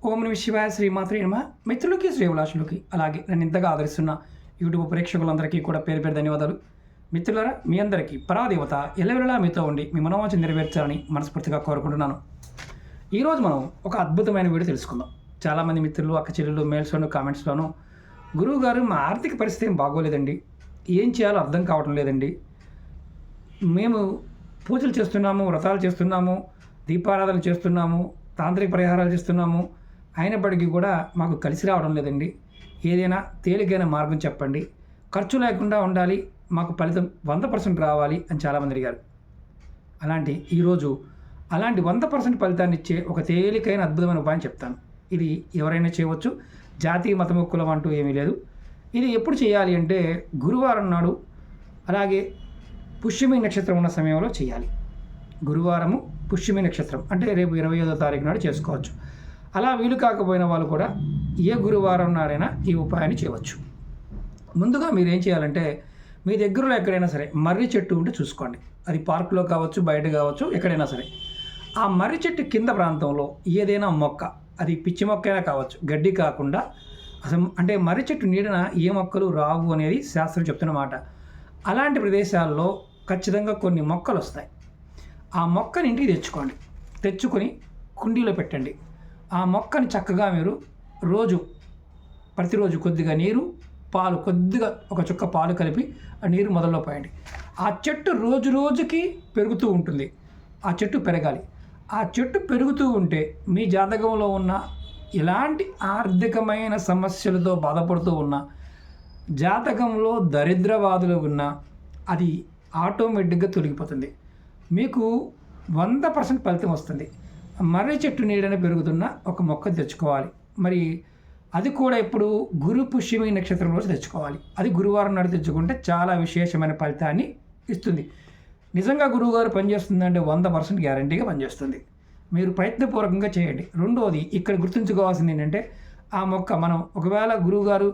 ఓం నమ శివాయ శ్రీమాత్రే నమ. మిత్రులకి శ్రేభిలాషులకి అలాగే నన్ను ఇంతగా ఆదరిస్తున్న యూట్యూబ్ ప్రేక్షకులందరికీ కూడా పేరు పేరు ధన్యవాదాలు. మిత్రులారా, మీ అందరికీ పరాదేవత ఎల్లవెల్లలా మీతో ఉండి మీ మనోవాంఛ నెరవేర్చాలని మనస్ఫూర్తిగా కోరుకుంటున్నాను. ఈరోజు మనం ఒక అద్భుతమైన వీడియో తెలుసుకుందాం. చాలామంది మిత్రులు, అక్క చెల్లెలు మెయిల్స్లోను కామెంట్స్లోను, గురువు గారు మా ఆర్థిక పరిస్థితి ఏం బాగోలేదండి, ఏం చేయాలో అర్థం కావటం లేదండి, మేము పూజలు చేస్తున్నాము, వ్రతాలు చేస్తున్నాము, దీపారాధన చేస్తున్నాము, తాంత్రిక పరిహారాలు చేస్తున్నాము, అయినప్పటికీ కూడా మాకు కలిసి రావడం లేదండి, ఏదైనా తేలికైన మార్గం చెప్పండి, ఖర్చు లేకుండా ఉండాలి, మాకు ఫలితం 100% రావాలి అని చాలామంది అడిగారు. ఈరోజు అలాంటి 100% ఫలితాన్ని ఇచ్చే ఒక తేలికైన అద్భుతమైన ఉపాయం చెప్తాను. ఇది ఎవరైనా చేయవచ్చు, జాతి మతము కులం అంటూ ఏమీ లేదు. ఇది ఎప్పుడు చేయాలి అంటే గురువారం నాడు, అలాగే పుష్యమి నక్షత్రం ఉన్న సమయంలో చేయాలి. గురువారము పుష్యమి నక్షత్రం అంటే రేపు 25వ తారీఖు నాడు చేసుకోవచ్చు. అలా వీలు కాకపోయిన వాళ్ళు కూడా ఏ గురువారం నాడైనా ఈ ఉపాయాన్ని చేయవచ్చు. ముందుగా మీరు ఏం చేయాలంటే, మీ దగ్గరలో ఎక్కడైనా సరే మర్రి చెట్టు ఉంటే చూసుకోండి. అది పార్కులో కావచ్చు, బయట కావచ్చు, ఎక్కడైనా సరే ఆ మర్రి చెట్టు కింద ప్రాంతంలో ఏదైనా మొక్క, అది పిచ్చి మొక్క అయినా కావచ్చు, గడ్డి కాకుండా, అసలు అంటే మర్రి చెట్టు నీడన ఏ మొక్కలు రావు అనేది శాస్త్రం చెప్తున్నమాట. అలాంటి ప్రదేశాల్లో ఖచ్చితంగా కొన్ని మొక్కలు వస్తాయి. ఆ మొక్కని ఇంటికి తెచ్చుకొని కుండీలో పెట్టండి. ఆ మొక్కని చక్కగా మీరు ప్రతిరోజు కొద్దిగా నీరు, పాలు, కొద్దిగా ఒక చుక్క పాలు కలిపి ఆ నీరు మొదల్లో పోయండి. ఆ చెట్టు రోజు రోజుకి పెరుగుతూ ఉంటుంది. ఆ చెట్టు పెరగాలి. ఆ చెట్టు పెరుగుతూ ఉంటే మీ జాతకంలో ఉన్న ఎలాంటి ఆర్థికమైన సమస్యలతో బాధపడుతూ ఉన్నా, జాతకంలో దరిద్రవాదులు ఉన్నా అది ఆటోమేటిక్గా తొలగిపోతుంది. మీకు 100% ఫలితం వస్తుంది. మర్రి చెట్టు నీడన పెరుగుతున్న ఒక మొక్క తెచ్చుకోవాలి. మరి అది కూడా ఇప్పుడు గురు పుష్యమి నక్షత్రం రోజు తెచ్చుకోవాలి. అది గురువారం నాడు తెచ్చుకుంటే చాలా విశేషమైన ఫలితాన్ని ఇస్తుంది. నిజంగా గురువుగారు పనిచేస్తుందంటే 100% గ్యారంటీగా పనిచేస్తుంది. మీరు ప్రయత్నపూర్వకంగా చేయండి. రెండోది ఇక్కడ గుర్తుంచుకోవాల్సింది ఏంటంటే, ఆ మొక్క మనం ఒకవేళ గురువుగారు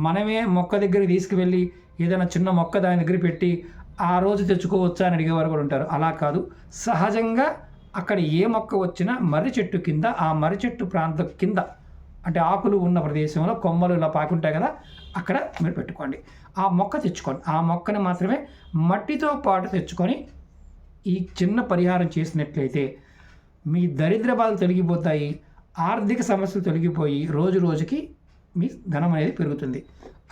మనమే మొక్క దగ్గరికి తీసుకువెళ్ళి ఏదైనా చిన్న మొక్క దాని దగ్గర పెట్టి ఆ రోజు తెచ్చుకోవచ్చా అని అడిగేవారు కూడా ఉంటారు. అలా కాదు, సహజంగా అక్కడ ఏ మొక్క వచ్చినా మర్రి చెట్టు కింద, ఆ మర్రి చెట్టు ప్రాంతం కింద, అంటే ఆకులు ఉన్న ప్రదేశంలో కొమ్మలు ఇలా పాకుంటాయి కదా, అక్కడ మీరు పెట్టుకోండి. ఆ మొక్క తెచ్చుకోండి. ఆ మొక్కని మాత్రమే మట్టితో పాటు తెచ్చుకొని ఈ చిన్న పరిహారం చేసినట్లయితే మీ దరిద్ర బాధలు తొలగిపోతాయి, ఆర్థిక సమస్యలు తొలగిపోయి రోజు రోజుకి మీ ధనం అనేది పెరుగుతుంది.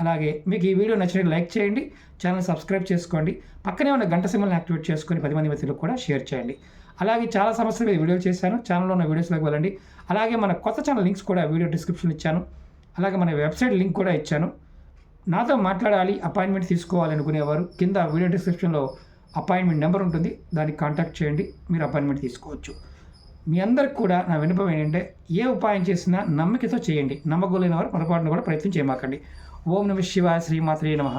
అలాగే మీకు ఈ వీడియో నచ్చినట్టు లైక్ చేయండి, ఛానల్ సబ్స్క్రైబ్ చేసుకోండి, పక్కనే ఉన్న గంట సింబల్ని యాక్టివేట్ చేసుకొని 10 మంది మిత్రులకు కూడా షేర్ చేయండి. అలాగే చాలా సమస్యల మీద వీడియోలు చేశాను, ఛానల్లో ఉన్న వీడియోస్లోకి వెళ్ళండి. అలాగే మన కొత్త ఛానల్ లింక్స్ కూడా వీడియో డిస్క్రిప్షన్లో ఇచ్చాను. అలాగే మన వెబ్సైట్ లింక్ కూడా ఇచ్చాను. నాతో మాట్లాడాలి, అపాయింట్మెంట్ తీసుకోవాలి అనుకునేవారు కింద వీడియో డిస్క్రిప్షన్లో అపాయింట్మెంట్ నెంబర్ ఉంటుంది, దానికి కాంటాక్ట్ చేయండి, మీరు అపాయింట్మెంట్ తీసుకోవచ్చు. మీ అందరికి కూడా నా విన్నపం ఏంటంటే, ఏ ఉపాయం చేసినా నమ్మకతో చేయండి. నమ్మకలేని వారు పొరపాటును కూడా ప్రయత్నం చేయమాకండి. ఓం నమ శివాయ శ్రీమాత్రే నమః.